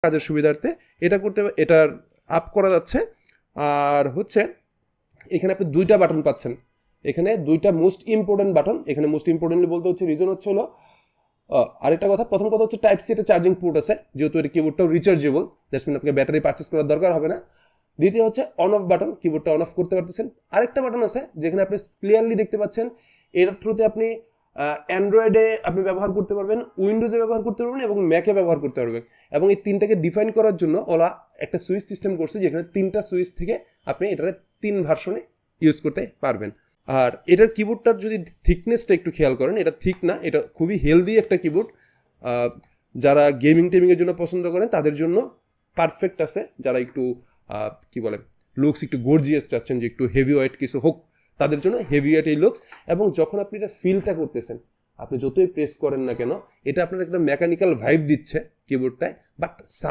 কাজের সুবিধার্থে এটার আপ করা যাচ্ছে। আর হচ্ছে এখানে আপনি দুইটা বাটন পাচ্ছেন, এখানে দুইটা মোস্ট ইম্পর্টেন্ট বাটন। এখানে মোস্ট ইম্পর্টেন্টলি বলতে হচ্ছে রিজন হচ্ছে হলো আরেকটা কথা, প্রথম কথা হচ্ছে টাইপ সি একটা চার্জিং পোর্ট আছে, যেহেতু এর কিবোর্ডটাও রিচার্জেবল, দ্যাটস মিন আপনাকে ব্যাটারি পারচেস করার দরকার হবে না। দ্বিতীয় হচ্ছে অন অফ বাটন, কিবোর্ডটা অন অফ করতে পারতেছেন। আরেকটা বাটন আছে যেখানে আপনি ক্লিয়ারলি দেখতে পাচ্ছেন, এর থ্রুতে আপনি অ্যান্ড্রয়েডে আপনি ব্যবহার করতে পারবেন, উইন্ডোজে ব্যবহার করতে পারবেন এবং ম্যাকে ব্যবহার করতে পারবেন। এবং এই তিনটাকে ডিফাইন করার জন্য ওলা একটা সুইচ সিস্টেম করছে, যেখানে তিনটা সুইচ থেকে আপনি এটাকে 3 ভার্সনে ইউজ করতে পারবেন। আর এটার কিবোর্ডটার যদি থিকনেসটা একটু খেয়াল করেন, এটা থিক না, এটা খুবই হেলদি একটা কিবোর্ড। যারা গেমিং টেমিংয়ের জন্য পছন্দ করেন তাদের জন্য পারফেক্ট আছে। যারা একটু কি বলে লুকস একটু গর্জিয়াস চাচ্ছেন, যে একটু হেভি ওয়েট কিছু হোক, তাদের জন্য হেভি ওয়েট এই লুকস। এবং যখন আপনি এটা ফিলটা করতেছেন, আপনি যতই প্রেস করেন না কেন, এটা আপনার একটা মেকানিক্যাল ভাইব দিচ্ছে কিবোর্ডটায়, বাট সাউন্ড